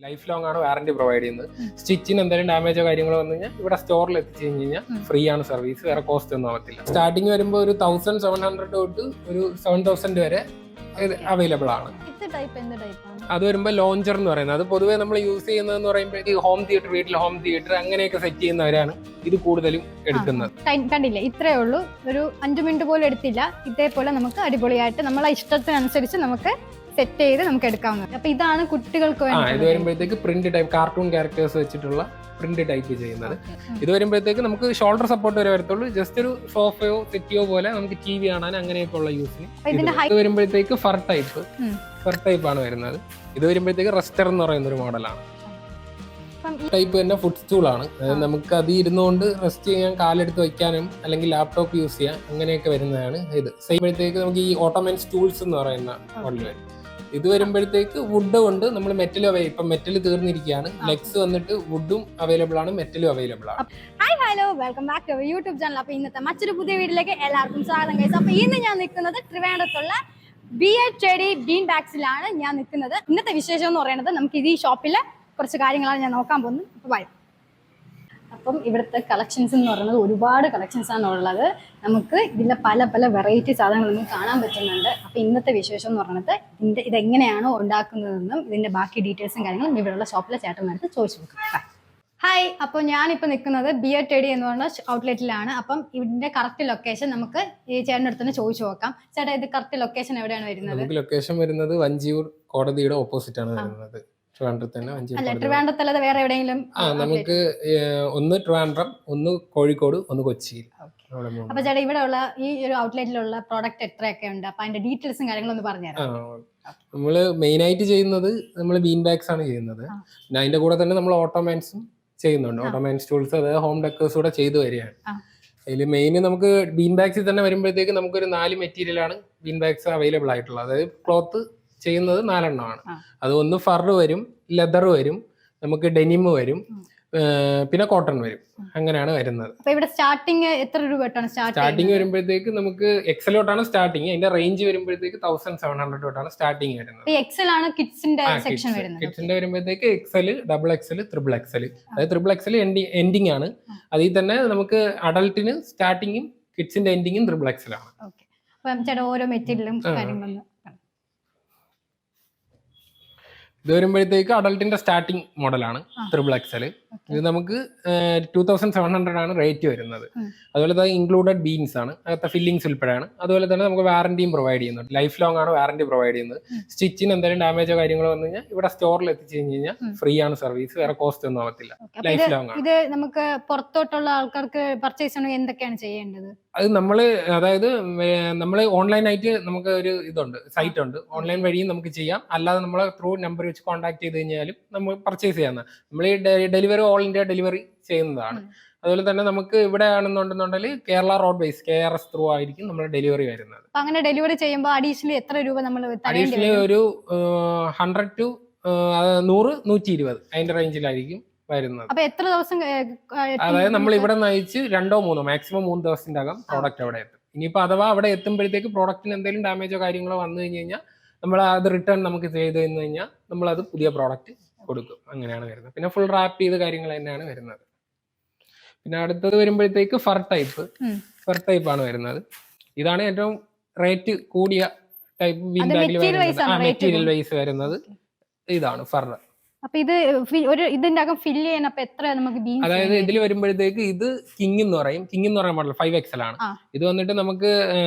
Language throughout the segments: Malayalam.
ലൈഫ് ലോങ് ആണ് വാറന്റി പ്രൊവൈഡ് ചെയ്യുന്നത്. സ്റ്റിച്ചിന് എന്തെങ്കിലും ഡാമേജോ കാര്യങ്ങളോ വന്നു കഴിഞ്ഞാൽ ഇവിടെ സ്റ്റോറിൽ എത്തിച്ചു കഴിഞ്ഞാൽ ഫ്രീ ആണ് സർവീസ്, വേറെ കോസ്റ്റ് ഒന്നും ആവത്തില്ല. സ്റ്റാർട്ടിങ് വരുമ്പോൾ ഒരു 1700 തൊട്ട് ഒരു 7000 വരെ അവൈലബിൾ ആണ്. അത് വരുമ്പോൾ ലോഞ്ചർ എന്ന് പറയുന്നത്, അത് പൊതുവേ നമ്മൾ യൂസ് ചെയ്യുന്നതെന്ന് പറയുമ്പോഴേക്ക് ഹോം തിയേറ്റർ, വീട്ടിൽ ഹോം തിയേറ്റർ അങ്ങനെയൊക്കെ സെറ്റ് ചെയ്യുന്നവരാണ് ഇത് കൂടുതലും എടുക്കുന്നത്. കണ്ടില്ലേ, ഇത്രയേ ഉള്ളൂ. ഒരു 5 മിനിറ്റ് പോലും എടുത്തില്ല. ഇതേപോലെ നമുക്ക് അടിപൊളിയായിട്ട് നമ്മളെ ഇഷ്ടത്തിനനുസരിച്ച് നമുക്ക് സെറ്റ് ചെയ്ത് നമുക്ക് എടുക്കാവുന്നത്. അപ്പൊ ഇതാണ് കുട്ടികൾക്ക് ഇത് വരുമ്പോഴത്തേക്ക് പ്രിന്റ് ടൈപ്പ് കാർട്ടൂൺ ക്യാരക്ടേഴ്സ് വെച്ചിട്ടുള്ള പ്രിന്റ് ടൈപ്പ് ചെയ്യുന്നത്. ഇത് വരുമ്പോഴത്തേക്ക് നമുക്ക് ഷോൾഡർ സപ്പോർട്ട് വരെ വരത്തുള്ളൂ. ജസ്റ്റ് ഒരു സോഫയോ സെറ്റിയോ പോലെ നമുക്ക് ടി വി കാണാൻ അങ്ങനെയൊക്കെ ഉള്ള യൂസിന്. ഇത് വരുമ്പോഴത്തേക്ക് ഫർ ടൈപ്പ് ആണ് വരുന്നത്. ഇത് വരുമ്പോഴത്തേക്ക് റെസ്റ്റർ എന്ന് പറയുന്ന ഒരു മോഡലാണ്. ടൈപ്പ് തന്നെ ഫുഡ് സ്റ്റൂൾ ആണ്. നമുക്ക് അത് ഇരുന്നുകൊണ്ട് റെസ്റ്റ് ചെയ്യാൻ, കാലെടുത്ത് വയ്ക്കാനും അല്ലെങ്കിൽ ലാപ്ടോപ്പ് യൂസ് ചെയ്യാം, അങ്ങനെയൊക്കെ വരുന്നതാണ് ഇത്. ചെയ്യുമ്പോഴത്തേക്ക് നമുക്ക് ഈ ഓട്ടോമൻ സ്റ്റൂൾസ് എന്ന് പറയുന്ന മോഡൽ വരും. ഇത് വരുമ്പോഴത്തേക്ക് വുഡ് കൊണ്ട് നമ്മൾ മെറ്റൽ ഇപ്പം മെറ്റൽ തീർന്നിരിക്കുകയാണ്. ലെഗ്സ് വന്നിട്ട് വുഡും അവൈലബിൾ ആണ്, മെറ്റലും അവൈലബിൾ ആണ്. Hi hello, welcome back to YouTube channel. അപ്പൊ ഇന്നത്തെ മറ്റൊരു പുതിയ വീഡിയോയിലേക്ക് എല്ലാവർക്കും സ്വാഗതം ഗൈസ്. അപ്പൊ ഇന്ന് ഞാൻ നിൽക്കുന്നത് ട്രിവാൻഡ്രത്തുള്ള BA ബീൻ ബാഗ്സിലാണ് ഞാൻ നിൽക്കുന്നത്. ഇന്നത്തെ വിശേഷം എന്ന് പറയുന്നത് നമുക്ക് ഈ ഷോപ്പിലെ കുറച്ച് കാര്യങ്ങളാണ് ഞാൻ നോക്കാൻ പോകുന്നത്. അപ്പോൾ ബൈ. അപ്പം ഇവിടുത്തെ കളക്ഷൻസ് എന്ന് പറയുന്നത് ഒരുപാട് കളക്ഷൻസ് ആണ് ഉള്ളത്. നമുക്ക് ഇതിൻ്റെ പല പല വെറൈറ്റി സാധനങ്ങൾ നമുക്ക് കാണാൻ പറ്റുന്നുണ്ട്. അപ്പോൾ ഇന്നത്തെ വിശേഷം എന്ന് പറയുന്നത് ഇതെങ്ങനെയാണോ ഉണ്ടാക്കുന്നതെന്നും ഇതിൻ്റെ ബാക്കി ഡീറ്റെയിൽസും കാര്യങ്ങളും ഇവിടെയുള്ള ഷോപ്പിലെ ചേട്ടന്മാർക്ക് ചോദിച്ചു നോക്കാം. ഹായ്, അപ്പോൾ ഞാനിപ്പോൾ നിൽക്കുന്നത് BA എന്ന് പറഞ്ഞ ഔട്ട്ലെറ്റിലാണ്. അപ്പം ഇതിൻ്റെ കറക്റ്റ് ലൊക്കേഷൻ നമുക്ക് ഈ ചേട്ടൻ്റെ അടുത്ത് തന്നെ ചോദിച്ചു നോക്കാം. ചേട്ടാ, ഇത് കറക്റ്റ് ലൊക്കേഷൻ എവിടെയാണ് വരുന്നത്? നമുക്ക് ലൊക്കേഷൻ വരുന്നത് വഞ്ചിയൂർ കോടതിയുടെ ഓപ്പോസിറ്റ് ആണ് വരുന്നത്. ട്രിവാൻഡ്രത്തല്ലാതെ വേറെ എവിടെയെങ്കിലും? നമുക്ക് ഒന്ന് ട്രിവാൻഡ്രം, ഒന്ന് കോഴിക്കോട്, ഒന്ന് കൊച്ചിയിൽ. അപ്പൊ ചേട്ടാ, ഇവിടെ ഉള്ള ഈ ഒരു ഔട്ട്ലെറ്റിലുള്ള പ്രോഡക്റ്റ് എത്രയൊക്കെ ഉണ്ട്? അപ്പൊ അതിന്റെ ഡീറ്റെയിൽസും കാര്യങ്ങളും ഒന്ന് പറഞ്ഞുതരാം. നമ്മള് മെയിൻ ആയിട്ട് ചെയ്യുന്നത് നമ്മൾ ബീൻ ബാഗ്സ് ആണ് ചെയ്യുന്നത്. പിന്നെ അതിന്റെ കൂടെ തന്നെ നമ്മൾ ഓട്ടോമാൻസും ചെയ്യുന്നുണ്ട്. ഓട്ടോമാൻ സ്റ്റൂൾസ്, അതായത് ഹോം ഡെക്കേഴ്സ് കൂടെ ചെയ്തു വരികയാണ്. അതിൽ മെയിൻ നമുക്ക് ബീൻ ബാഗ്സിൽ തന്നെ വരുമ്പോഴത്തേക്ക് നമുക്കൊരു 4 മെറ്റീരിയലാണ് ബീൻ ബാഗ്സ് അവൈലബിൾ ആയിട്ടുള്ളത്. അതായത് ക്ലോത്ത് ചെയ്യുന്നത് 4 എണ്ണമാണ്. അത് ഒന്ന് ഫർ വരും, ലെതർ വരും, നമുക്ക് ഡെനിം വരും, പിന്നെ കോട്ടൺ വരും. അങ്ങനെയാണ് വരുന്നത്. ഇവിടെ സ്റ്റാർട്ടിങ് എത്ര രൂപ തൊട്ടാണ് സ്റ്റാർട്ടിങ് വരുമ്പോഴത്തേക്ക് നമുക്ക് എക്സലോട്ടാണ് സ്റ്റാർട്ടിങ്. അതിന്റെ റേഞ്ച് വരുമ്പോഴത്തേക്ക് 1700 തൊട്ടാണ് സ്റ്റാർട്ടിങ് വരുന്നത്. എക്സൽ ആണ് കിഡ്സിന്റെ സെക്ഷൻ വരുന്നത്. കിഡ്സിന്റെ വരുമ്പോഴത്തേക്ക് XL, double XL, triple XL. അതായത് ട്രിപ്പിൾ എക്സൽ എൻഡിങ് ആണ്. അതിൽ തന്നെ നമുക്ക് അഡൾട്ടിന് സ്റ്റാർട്ടിങ്ങും കിഡ്സിന്റെ എൻഡിങ്ങും ട്രിപ്പിൾ എക്സൽ ആണ്. ഓരോ മെറ്റീരിയലും കാര്യങ്ങളും ഇത് വരുമ്പോഴത്തേക്ക് അഡൾട്ടിന്റെ സ്റ്റാർട്ടിംഗ് മോഡലാണ് ട്രിപ്പിൾ എക്സൽ. ഇത് നമുക്ക് 2700 ആണ് റേറ്റ് വരുന്നത്. അതുപോലെ തന്നെ ഇൻക്ലൂഡഡ് ബീൻസ് ആണ്, അകത്തെ ഫില്ലിങ്സ് ഉൾപ്പെടെയാണ്. അതുപോലെ തന്നെ നമുക്ക് വാറന്റിയും പ്രൊവൈഡ് ചെയ്യുന്നുണ്ട്. ലൈഫ് ലോങ് ആണ് വാറന്റി പ്രൊവൈഡ് ചെയ്യുന്നത്. സ്റ്റിച്ചിന് എന്തെങ്കിലും ഡാമേജോ കാര്യങ്ങളോ വന്നു കഴിഞ്ഞാൽ ഇവിടെ സ്റ്റോറിൽ എത്തിച്ചു കഴിഞ്ഞാൽ ഫ്രീ ആണ് സർവീസ്, വേറെ കോസ്റ്റ് ഒന്നും ആവത്തില്ല. ലൈഫ് ലോങ് ആണ്. ഇത് നമുക്ക് പുറത്തോട്ടുള്ള ആൾക്കാർക്ക് പർച്ചേസ് ചെയ്യണമെങ്കിൽ എന്തൊക്കെയാണ് ചെയ്യേണ്ടത്? അത് അതായത് നമ്മൾ ഓൺലൈനായിട്ട് നമുക്ക് ഒരു ഇതുണ്ട്, സൈറ്റ് ഉണ്ട്. ഓൺലൈൻ വഴിയും നമുക്ക് ചെയ്യാം. അല്ലാതെ നമ്മൾ ത്രൂ നമ്പർ വെച്ച് കോൺടാക്ട് ചെയ്ത് കഴിഞ്ഞാലും നമ്മൾ പർച്ചേസ് ചെയ്യാവുന്ന. നമ്മൾ ഈ ഡെലിവറി ഓൾ ഇന്ത്യ ഡെലിവറി ചെയ്യുന്നതാണ്. അതുപോലെ തന്നെ നമുക്ക് ഇവിടെ ആണെന്നുണ്ടെന്നുണ്ടെങ്കിൽ Kerala road base KRS through ആയിരിക്കും നമ്മൾ ഡെലിവറി വരുന്നത്. അങ്ങനെ ഡെലിവറി ചെയ്യുമ്പോൾ അഡീഷണലി എത്ര രൂപ നമ്മൾ അഡീഷണലി ഒരു 100 to 100, 120 അതിന്റെ റേഞ്ചിലായിരിക്കും വരുന്നത്. അപ്പൊ എത്ര ദിവസം? അതായത് നമ്മൾ ഇവിടെ നയിച്ച് 2 or 3 മാക്സിമം 3 ദിവസത്തിന്റെ അകം പ്രോഡക്റ്റ് അവിടെ എത്തും. ഇനിയിപ്പോ അഥവാ അവിടെ എത്തുമ്പോഴത്തേക്ക് പ്രോഡക്റ്റിന് എന്തെങ്കിലും ഡാമേജോ കാര്യങ്ങളോ വന്നു കഴിഞ്ഞ് കഴിഞ്ഞാൽ നമ്മൾ അത് റിട്ടേൺ നമുക്ക് ചെയ്ത് കഴിഞ്ഞ് കഴിഞ്ഞാൽ നമ്മൾ അത് പുതിയ പ്രോഡക്റ്റ് കൊടുക്കും. അങ്ങനെയാണ് വരുന്നത്. പിന്നെ ഫുൾ റാപ്പ് ചെയ്ത് കാര്യങ്ങൾ തന്നെയാണ് വരുന്നത്. പിന്നെ അടുത്തത് വരുമ്പോഴത്തേക്ക് ഫർ ടൈപ്പ് ആണ് വരുന്നത്. ഇതാണ് ഏറ്റവും റേറ്റ് കൂടിയ ടൈപ്പ് ബീൻ ബാഗിൽ മെറ്റീരിയൽ വൈസ് വരുന്നത്. ഇതാണ് ഫർ. അപ്പൊ ഇത് ഇതിന്റെ അകം ഫില്ല് ചെയ്യാൻ അപ്പൊ എത്ര നമുക്ക് ബീൻസ്? അതായത് ഇതിൽ വരുമ്പോഴത്തേക്ക് ഇത് കിങ് എന്ന് പറയുന്ന മോഡൽ 5XL ആണ്. ഇത് വന്നിട്ട് നമുക്ക്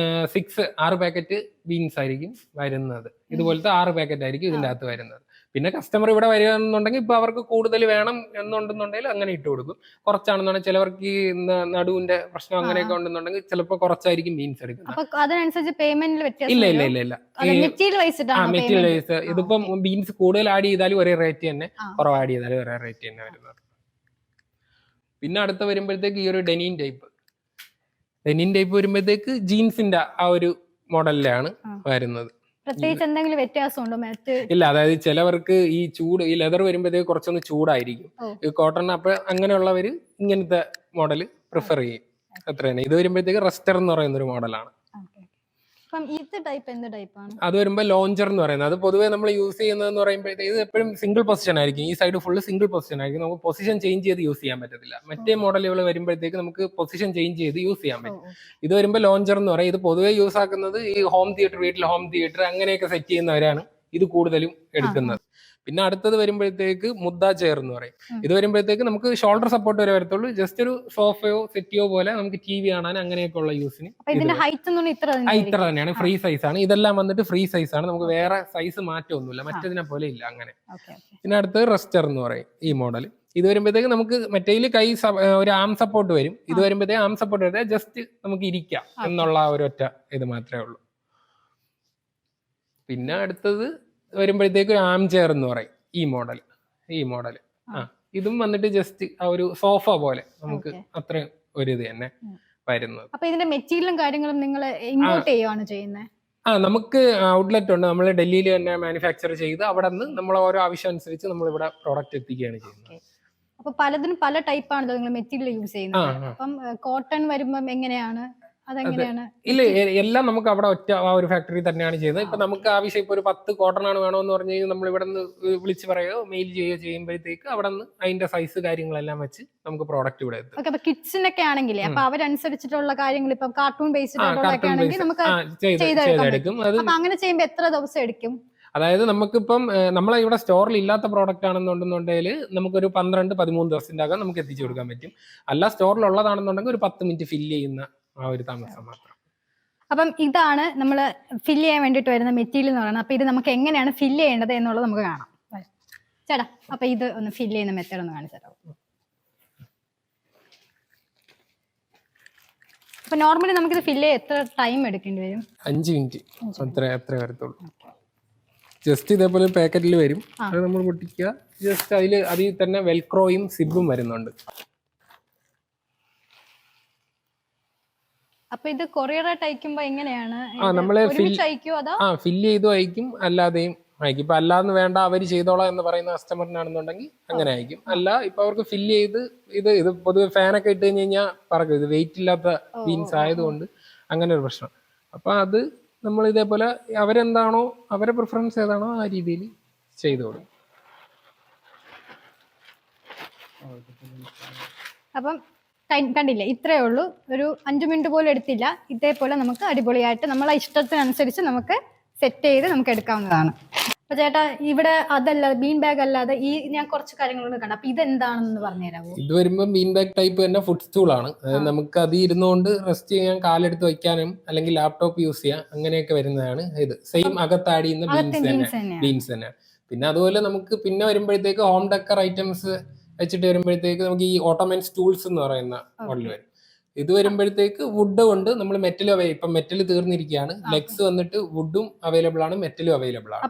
6 പാക്കറ്റ് ബീൻസ് ആയിരിക്കും വരുന്നത്. ഇതുപോലത്തെ 6 പാക്കറ്റ് ആയിരിക്കും ഇതിന്റെ അകത്ത് വരുന്നത്. പിന്നെ കസ്റ്റമർ ഇവിടെ വരികയാണെന്നുണ്ടെങ്കിൽ ഇപ്പൊ അവർക്ക് കൂടുതൽ വേണം എന്നുണ്ടെന്നുണ്ടെങ്കിൽ അങ്ങനെ ഇട്ട് കൊടുക്കും. കുറച്ചാണെന്നുണ്ടെങ്കിൽ ചിലവർക്ക് ഈ നടുവിന്റെ പ്രശ്നം അങ്ങനെയൊക്കെ ഉണ്ടെന്നുണ്ടെങ്കിൽ ചിലപ്പോൾ കുറച്ചായിരിക്കും ബീൻസ് എടുക്കുന്നത്. അതിനനുസരിച്ച് പേയ്മെന്റിൽ വ്യത്യാസം ഇല്ല. മെറ്റീരിയൽ വൈസ് ഇതിപ്പം ബീൻസ് കൂടുതൽ ആഡ് ചെയ്താലും ഒരേ റേറ്റ് തന്നെ, കുറവ് ആഡ് ചെയ്താലും ഒരേ റേറ്റ് തന്നെ വരുന്നത്. പിന്നെ അടുത്ത വരുമ്പോഴത്തേക്ക് ഈ ഒരു ഡെനിം ടൈപ്പ് വരുമ്പോഴത്തേക്ക് ജീൻസിന്റെ ആ ഒരു മോഡലിലാണ് വരുന്നത്. പ്രത്യേകിച്ച് എന്തെങ്കിലും വ്യത്യാസമുണ്ടോ? ഇല്ല, അതായത് ചിലവർക്ക് ഈ ലെതർ വരുമ്പോഴത്തേക്ക് കുറച്ചൊന്ന് ചൂടായിരിക്കും. ഈ കോട്ടൺ അപ്പൊ അങ്ങനെയുള്ളവര് ഇങ്ങനത്തെ മോഡൽ പ്രിഫർ ചെയ്യും. അത്ര തന്നെ. ഇത് വരുമ്പോഴത്തേക്ക് റെസ്റ്റർ എന്ന് പറയുന്ന ഒരു മോഡലാണ്. ഇത് ടൈപ്പ് എന്ത് ടൈപ്പാണ്? അത് വരുമ്പോൾ ലോഞ്ചർ എന്ന് പറയുന്നത്, അത് പൊതുവേ നമ്മൾ യൂസ് ചെയ്യുന്നതെന്ന് പറയുമ്പോഴത്തേക്ക് ഇത് എപ്പോഴും സിംഗിൾ പൊസിഷൻ ആയിരിക്കും. ഈ സൈഡ് ഫുള്ള് സിംഗിൾ പൊസിഷൻ ആയിരിക്കും. നമുക്ക് പൊസിഷൻ ചേഞ്ച് ചെയ്ത് യൂസ് ചെയ്യാൻ പറ്റത്തില്ല. മറ്റേ മോഡലുകൾ വരുമ്പോഴത്തേക്ക് നമുക്ക് പൊസിഷൻ ചേഞ്ച് ചെയ്ത് യൂസ് ചെയ്യാൻ പറ്റും. ഇത് വരുമ്പോൾ ലോഞ്ചർ എന്ന് പറയും. ഇത് പൊതുവേ യൂസ് ആക്കുന്നത് ഈ ഹോം തിയേറ്റർ, വീട്ടിൽ ഹോം തിയേറ്റർ അങ്ങനെയൊക്കെ സെറ്റ് ചെയ്യുന്നവരാണ് ഇത് കൂടുതലും എടുക്കുന്നത്. പിന്നെ അടുത്തത് വരുമ്പോഴത്തേക്ക് മുദ്ദ ചെയർ എന്ന് പറയും. ഇത് വരുമ്പോഴത്തേക്ക് നമുക്ക് ഷോൾഡർ സപ്പോർട്ട് വരെ വരത്തുള്ളൂ. ജസ്റ്റ് ഒരു സോഫയോ സെറ്റിയോ പോലെ നമുക്ക് ടി വി കാണാൻ അങ്ങനെയൊക്കെ ഉള്ള യൂസിന് ഇത്ര തന്നെയാണ്. ഫ്രീ സൈസ് ആണ്. ഇതെല്ലാം വന്നിട്ട് ഫ്രീ സൈസ് ആണ്. നമുക്ക് വേറെ സൈസ് മാറ്റമൊന്നുമില്ല, മറ്റേതിനെ പോലെ ഇല്ല അങ്ങനെ. പിന്നെ അടുത്തത് റെസ്റ്റർ എന്ന് പറയും ഈ മോഡൽ. ഇത് വരുമ്പോഴത്തേക്ക് നമുക്ക് മറ്റേതിൽ കൈ ഒരു ആം സപ്പോർട്ട് വരും. ഇത് വരുമ്പോഴത്തേക്ക് ആം സപ്പോർട്ട് വരുന്നത് ജസ്റ്റ് നമുക്ക് ഇരിക്കാം എന്നുള്ള ഒരൊറ്റ ഇത് മാത്രമേ ഉള്ളൂ. പിന്നെ അടുത്തത് വരുമ്പോഴത്തേക്ക് ഒരു ആം ചെയർ എന്ന് പറയും ഈ മോഡൽ. ഇതും വന്നിട്ട് ജസ്റ്റ് ആ ഒരു സോഫ പോലെ നമുക്ക് അത്രയും ഒരു ഇത് തന്നെ വരുന്നത്. അപ്പൊ ഇതിന്റെ മെറ്റീരിയലും കാര്യങ്ങളും നിങ്ങൾ ഇമ്പോർട്ട് ചെയ്യുകയാണ് ചെയ്യുന്നത്? നമുക്ക് ഔട്ട്ലെറ്റ് ഉണ്ട്. നമ്മൾ ഡൽഹിയിൽ തന്നെ മാനുഫാക്ചർ ചെയ്ത് അവിടെ നിന്ന് നമ്മൾ ഓരോ ആവശ്യം അനുസരിച്ച് നമ്മൾ ഇവിടെ പ്രോഡക്റ്റ് എത്തിക്കുകയാണ് ചെയ്യുന്നത്. അപ്പൊ പലതിനും പല ടൈപ്പാണല്ലോ നിങ്ങൾ മെറ്റീരിയൽ യൂസ് ചെയ്യുന്നത്. അപ്പം കോട്ടൺ വരുമ്പം എങ്ങനെയാണ്? ഇല്ല, എല്ലാം നമുക്ക് അവിടെ ഒറ്റ ആ ഒരു ഫാക്ടറി തന്നെയാണ് ചെയ്യുന്നത്. ഇപ്പൊ നമുക്ക് ആവശ്യം ഇപ്പൊ ഒരു 10 കോട്ടൺ ആണ് വേണമെന്ന് പറഞ്ഞു കഴിഞ്ഞാൽ നമ്മൾ ഇവിടെ നിന്ന് വിളിച്ച് പറയുകയോ മെയിൽ ചെയ്യുകയോ ചെയ്യുമ്പോഴത്തേക്ക് അവിടെ നിന്ന് അതിന്റെ സൈസ് കാര്യങ്ങളെല്ലാം വെച്ച് നമുക്ക് പ്രോഡക്റ്റ് ഇവിടെ എത്തും. കിഡ്സിനൊക്കെ ആണെങ്കിൽ അപ്പൊ അവരനുസരിച്ചിട്ടുള്ള കാര്യങ്ങൾ ഇപ്പൊ കാർട്ടൂൺ ബേസ്ഡ് ചെയ്തെടുക്കും. അങ്ങനെ ചെയ്യുമ്പോൾ എത്ര ദിവസം എടുക്കും? അതായത് നമുക്കിപ്പം നമ്മളെ ഇവിടെ സ്റ്റോറിൽ ഇല്ലാത്ത പ്രോഡക്റ്റ് ആണെന്നുണ്ടെന്നുണ്ടെങ്കിൽ നമുക്കൊരു 12-13 ദിവസത്തിന്റെ അകം നമുക്ക് എത്തിച്ചു കൊടുക്കാൻ പറ്റും. അല്ല സ്റ്റോറിൽ ഉള്ളതാണെന്നുണ്ടെങ്കിൽ ഒരു 10 മിനിറ്റ് ഫില്ല് ചെയ്യുന്ന ആ ഒരു താമസം മാത്രം. അപ്പം ഇതാണ് നമ്മൾ ഫില്ല് ചെയ്യാൻ വേണ്ടിയിട്ട് വരുന്ന മെറ്റീരിയൽ എന്ന് പറയുന്നത്. അപ്പൊ ഇത് നമുക്ക് എങ്ങനെയാണ് ഫില്ല് ചെയ്യേണ്ടത് എന്നുള്ളത് നമുക്ക് കാണാം. ചേട്ടാ, അപ്പൊ ഇത് ഒന്ന് ഫില്ല് ചെയ്യുന്ന മെത്തേഡ് ഒന്ന് കാണിച്ചു തരാം. അപ്പൊ നോർമലി നമുക്കിത് ഫില്ല് ചെയ്യാൻ എത്ര ടൈം എടുക്കേണ്ടി വരും? 5 മിനിറ്റ് അത്ര വരത്തുള്ളൂ. ജസ്റ്റ് ഇതേപോലെ പാക്കറ്റിൽ വരും, അത് നമ്മൾ പൊട്ടിക്കുക. ജസ്റ്റ് അതിൽ തന്നെ വെൽക്രോയും സിബും വരുന്നുണ്ട്. അപ്പൊ ഇത് കൊറിയർ ആയിട്ട് അയക്കുമ്പോ എങ്ങനെയാണ്? ഫില്ല് ചെയ്തും അയക്കും, അല്ലാതെയും അയക്കും. ഇപ്പൊ അല്ലാന്ന് വേണ്ട അവര് ചെയ്തോളാം എന്ന് പറയുന്ന കസ്റ്റമറിനാണെന്നുണ്ടെങ്കിൽ അങ്ങനെ അയക്കും. അല്ല ഇപ്പൊ അവർക്ക് ഫില്ല് ചെയ്ത് ഇത് പൊതുവെ ഫാനൊക്കെ ഇട്ട് കഴിഞ്ഞ് കഴിഞ്ഞാൽ പറക്കും. ഇത് വെയിറ്റ് ഇല്ലാത്ത ബീൻസ് ആയതുകൊണ്ട് അങ്ങനെ ഒരു പ്രശ്നം. അപ്പൊ അത് നമ്മൾ ഇതേപോലെ അവരെന്താണോ അവരെ പ്രിഫറൻസ് ഏതാണോ ആ രീതിയിൽ ചെയ്തു കൊടുക്കും. അപ്പം കണ്ടില്ലേ, ഇത്രയേ ഉള്ളൂ. ഒരു 5 മിനിറ്റ് പോലും എടുത്തില്ല. ഇതേപോലെ നമുക്ക് അടിപൊളിയായിട്ട് നമ്മളെ ഇഷ്ടത്തിനനുസരിച്ച് നമുക്ക് സെറ്റ് ചെയ്ത് നമുക്ക് എടുക്കാവുന്നതാണ്. അപ്പൊ ചേട്ടാ, ഇവിടെ അതല്ലാതെ ബീൻ ബാഗ് അല്ലാതെ ഈ ഞാൻ കുറച്ച് കാര്യങ്ങളൊന്നും കണ്ടു. അപ്പൊ ഇതെന്താണെന്ന് പറഞ്ഞുതരാമോ? ഇത് വരുമ്പോ ബീൻ ബാഗ് ടൈപ്പ് തന്നെ ഫുഡ് സ്റ്റൂൾ ആണ്. നമുക്ക് അത് ഇരുന്നുകൊണ്ട് റെസ്റ്റ് ചെയ്യാൻ, കാലെടുത്ത് വയ്ക്കാനും അല്ലെങ്കിൽ ലാപ്ടോപ്പ് യൂസ് ചെയ്യാം, അങ്ങനെയൊക്കെ വരുന്നതാണ് ഇത്. സെയിം അകത്ത് ആഡ് ചെയ്യുന്ന ബീൻസ് തന്നെയാണ്. പിന്നെ അതുപോലെ നമുക്ക് പിന്നെ വരുമ്പോഴത്തേക്ക് ഹോം ഡെക്കർ ഐറ്റംസ് വെച്ചിട്ട് വരുമ്പോഴത്തേക്ക് നമുക്ക് ഈ ഓട്ടോമൻ സ്റ്റൂൾസ് എന്ന് പറയുന്ന മോഡൽ വരും. ഇത് വരുമ്പോഴത്തേക്ക് വുഡ് കൊണ്ട് നമ്മൾ മെറ്റൽ ഇപ്പൊ മെറ്റൽ തീർന്നിരിക്കുകയാണ്. ലെഗ്സ് വന്നിട്ട് വുഡും അവൈലബിൾ ആണ്, മെറ്റലും അവൈലബിൾ ആണ്.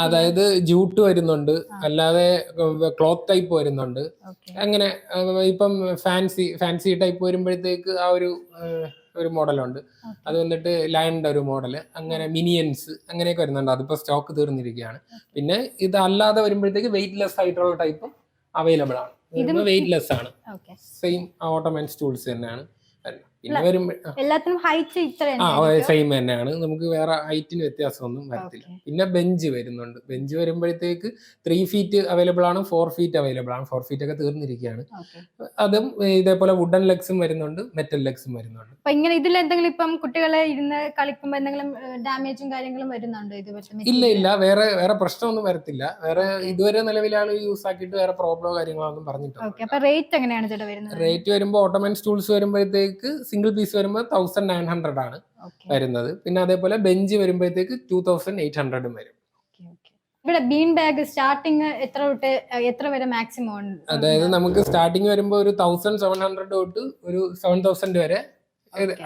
അതായത് ജൂട്ട് വരുന്നുണ്ട്, അല്ലാതെ ക്ലോത്ത് ടൈപ്പ് വരുന്നുണ്ട്. അങ്ങനെ ഇപ്പം ഫാൻസി ടൈപ്പ് വരുമ്പോഴത്തേക്ക് ആ ഒരു മോഡലുണ്ട്. അത് വന്നിട്ട് ലയണിന്റെ ഒരു മോഡല്, അങ്ങനെ മിനിയൻസ് അങ്ങനെയൊക്കെ വരുന്നുണ്ട്. അതിപ്പോ സ്റ്റോക്ക് തീർന്നിരിക്കുകയാണ്. പിന്നെ ഇത് അല്ലാതെ വരുമ്പോഴത്തേക്ക് വെയിറ്റ് ലെസ് ആയിട്ടുള്ള ടൈപ്പും അവൈലബിൾ ആണ്. വെയിറ്റ്ലെസ് ആണ്. സെയിം ഓട്ടോമൻ സ്റ്റൂൾസ് തന്നെയാണ്. പിന്നെ എല്ലാത്തിനും ഹൈറ്റ് സെയിം തന്നെയാണ്. നമുക്ക് വേറെ ഹൈറ്റിന് വ്യത്യാസമൊന്നും വരത്തില്ല. പിന്നെ ബെഞ്ച് വരുന്നുണ്ട്. ബെഞ്ച് വരുമ്പോഴത്തേക്ക് 3 ഫീറ്റ് അവൈലബിൾ ആണ്, 4 ഫീറ്റ് അവൈലബിൾ ആണ്. 4 ഫീറ്റ് ഒക്കെ തീർന്നിരിക്കുകയാണ്. അതും ഇതേപോലെ വുഡൻ ലെഗ്സും വരുന്നുണ്ട്, മെറ്റൽ ലെഗ്സും വരുന്നുണ്ട്. ഇങ്ങനെ ഇതിൽ എന്തെങ്കിലും ഇപ്പം കുട്ടികളെ ഇരുന്ന് കളിക്കുമ്പോൾ എന്തെങ്കിലും ഡാമേജും കാര്യങ്ങളും വരുന്നുണ്ടോ? ഇല്ല, വേറെ പ്രശ്നമൊന്നും വരത്തില്ല. വേറെ ഇതുവരെ നിലവിലാണ് യൂസ് ആക്കിയിട്ട് വേറെ പ്രോബ്ലമോ കാര്യങ്ങളോ ഒന്നും പറഞ്ഞിട്ടില്ല. റേറ്റ് എങ്ങനെയാണ് ചേട്ടാ വരുന്നത്? റേറ്റ് വരുമ്പോൾ ഓട്ടോമൻ സ്റ്റൂൾസ് വരുമ്പോഴത്തേക്ക് സിംഗിൾ പീസ് വരുമ്പോൾ 1900 ആണ് വരുന്നത്. പിന്നെ അതേപോലെ ബെഞ്ച് വരുമ്പോഴത്തേക്ക് 2800 വരും. ഇവിടെ ബീൻ ബാഗ് സ്റ്റാർട്ടിങ് എത്ര വരെ മാക്സിമം ഉണ്ട്? അതായത് നമുക്ക് സ്റ്റാർട്ടിങ് വരുമ്പോൾ ഒരു 1700 തൊട്ട് ഒരു 7000 വരെ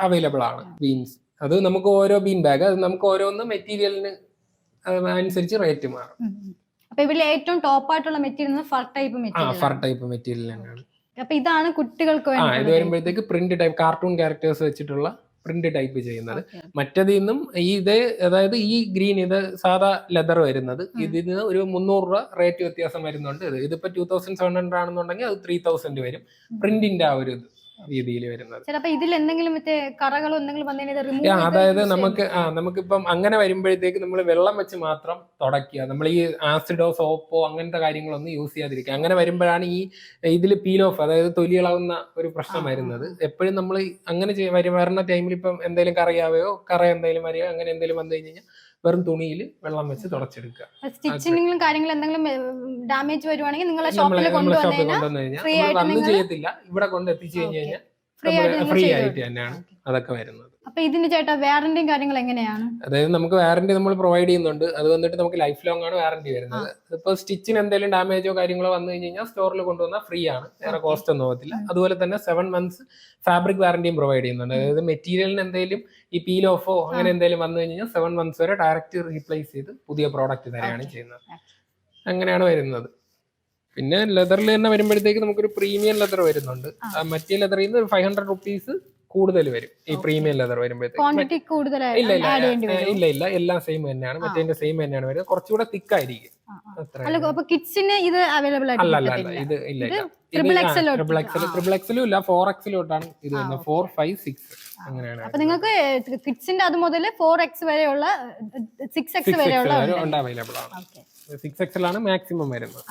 അവൈലബിൾ ആണ് ബീൻസ്. അത് നമുക്ക് ഓരോ ബീൻ ബാഗ് അത് നമുക്ക് ഓരോന്ന് മെറ്റീരിയലിന് അനുസരിച്ച് റേറ്റ് മാറും. അപ്പൊ ഇവിടെ ഏറ്റവും ടോപ്പ് ആയിട്ടുള്ള മെറ്റീരിയൽ ഫർ ടൈപ്പ് മെറ്റീരിയൽ തന്നെയാണ്. അപ്പൊ ഇതാണ് കുട്ടികൾക്ക് ഇത് വരുമ്പോഴത്തേക്ക് പ്രിന്റ് ടൈപ്പ് കാർട്ടൂൺ ക്യാരക്ടേഴ്സ് വെച്ചിട്ടുള്ള പ്രിന്റ് ടൈപ്പ് ചെയ്യുന്നത്. മറ്റേതിൽ നിന്നും അതായത് ഈ ഗ്രീൻ ഇത് സാധാ ലെതർ വരുന്നത്, ഇതിന് ഒരു 300 രൂപ റേറ്റ് വ്യത്യാസം വരുന്നുണ്ട്. ഇതിപ്പോ 2700 ആണെന്നുണ്ടെങ്കിൽ അത് 3000 വരും. പ്രിന്റിന്റെ ആ ഒരു ഇത് രീതിയിൽ വരുന്നത്. ചിലപ്പോ ഇതിൽ എന്തെങ്കിലും മറ്റേ കറകളോ എന്തെങ്കിലും വന്നതിനെ അതായത് നമുക്കിപ്പം അങ്ങനെ വരുമ്പോഴത്തേക്ക് നമ്മൾ വെള്ളം വെച്ച് മാത്രം തുടയ്ക്കുക. നമ്മൾ ഈ ആസിഡോ സോപ്പോ അങ്ങനത്തെ കാര്യങ്ങളൊന്നും യൂസ് ചെയ്യാതിരിക്കുക. അങ്ങനെ വരുമ്പോഴാണ് ഈ ഇതിൽ പീൽ ഓഫ്, അതായത് തൊലി ഇളകുന്ന ഒരു പ്രശ്നം വരുന്നത്. എപ്പോഴും നമ്മൾ അങ്ങനെ വരുന്ന ടൈമിൽ ഇപ്പം എന്തെങ്കിലും കറ എന്തെങ്കിലും വരികയോ അങ്ങനെ എന്തെങ്കിലും വന്നു കഴിഞ്ഞാൽ വെറും തുണിയിൽ വെള്ളം വെച്ച് തുടച്ചെടുക്കുക. സ്റ്റിച്ചിങ്ങിലും കാര്യങ്ങളും എന്തെങ്കിലും ഡാമേജ് വരുവാണെങ്കിൽ നിങ്ങളെ ഷോപ്പിൽ കൊണ്ടുവന്നു കഴിഞ്ഞാൽ വന്ന് ചെയ്യത്തില്ല, ഇവിടെ കൊണ്ട് എത്തിച്ചു കഴിഞ്ഞാൽ ഫ്രീ ആയിട്ട് തന്നെയാണ് അതൊക്കെ വരുന്നത്. അപ്പൊ ഇതിന് ചേട്ടാ വാറന്റിയും കാര്യങ്ങൾ എങ്ങനെയാണ്? അതായത് നമുക്ക് വാറന്റി നമ്മൾ പ്രൊവൈഡ് ചെയ്യുന്നുണ്ട്. അത് വന്നിട്ട് നമുക്ക് ലൈഫ് ലോങ് ആണ് വാറന്റി വരുന്നത്. ഇപ്പൊ സ്റ്റിച്ചിന് എന്തെങ്കിലും ഡാമേജോ കാര്യങ്ങളോ വന്നു കഴിഞ്ഞാൽ സ്റ്റോറിൽ കൊണ്ടുവന്നാൽ ഫ്രീ ആണ്, വേറെ കോസ്റ്റ് ഒന്നും ആവത്തില്ല. അതുപോലെ തന്നെ 7 months ഫാബ്രിക് വാറന്റിയും പ്രൊവൈഡ് ചെയ്യുന്നുണ്ട്. അതായത് മെറ്റീരിയലിന് എന്തെങ്കിലും ഈ പീൽ ഓഫോ അങ്ങനെ എന്തെങ്കിലും വന്നു കഴിഞ്ഞാൽ 7 months വരെ ഡയറക്റ്റ് റീപ്ലേസ് ചെയ്ത് പുതിയ പ്രോഡക്റ്റ് തന്നെയാണ് ചെയ്യുന്നത്. അങ്ങനെയാണ് വരുന്നത്. പിന്നെ ലെതറിൽ തന്നെ വരുമ്പോഴത്തേക്ക് നമുക്കൊരു പ്രീമിയം ലെതർ വരുന്നുണ്ട്. മറ്റേ ലെതറിൽ നിന്ന് 500 rupees കൂടുതൽ വരും ഈ പ്രീമിയം ലെതർ വരുമ്പോഴത്തേക്ക്. ഇല്ല എല്ലാം സെയിം തന്നെയാണ്, മറ്റേ സെയിം തന്നെയാണ് വരുന്നത്. കുറച്ചുകൂടെ തിക്ക് ആയിരിക്കും. ഇത് അവൈലബിൾ അല്ല ഇത് ഇല്ല, ട്രിപ്പിൾ എക്സലും ഇല്ല, 4XL ഇത് വരുന്നത്. 4, 5, 6 അങ്ങനെയാണ്. അപ്പൊ നിങ്ങൾക്ക് കിഡ്സിന്റെ അത് മുതൽ 4X വരെയുള്ള 6X വരെയുള്ള അവൈലബിൾ ആണ്. 6XL ആണ് മാക്സിമം വരുന്നത്.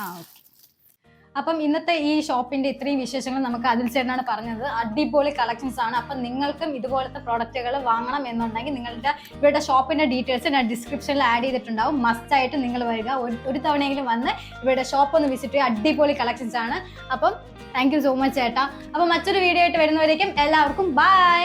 അപ്പം ഇന്നത്തെ ഈ ഷോപ്പിന്റെ ഇത്രയും വിശേഷങ്ങൾ നമുക്ക് അതിൽ ചേട്ടനാണ് പറഞ്ഞത്. അടിപൊളി കളക്ഷൻസ് ആണ്. അപ്പം നിങ്ങൾക്കും ഇതുപോലത്തെ പ്രോഡക്റ്റുകൾ വാങ്ങണം എന്നുണ്ടെങ്കിൽ നിങ്ങളുടെ ഇവരുടെ ഷോപ്പിന്റെ ഡീറ്റെയിൽസ് ഞാൻ ഡിസ്ക്രിപ്ഷനിൽ ആഡ് ചെയ്തിട്ടുണ്ടാവും. മസ്റ്റ് ആയിട്ട് നിങ്ങൾ വരിക, ഒരു തവണയെങ്കിലും വന്ന് ഇവരുടെ ഷോപ്പ് ഒന്ന് വിസിറ്റ് ചെയ്യുക. അടിപൊളി കളക്ഷൻസ് ആണ്. അപ്പം താങ്ക് യു സോ മച്ച് ചേട്ടാ. അപ്പം മറ്റൊരു വീഡിയോ ആയിട്ട് വരുന്നവരേക്കും എല്ലാവർക്കും ബൈ.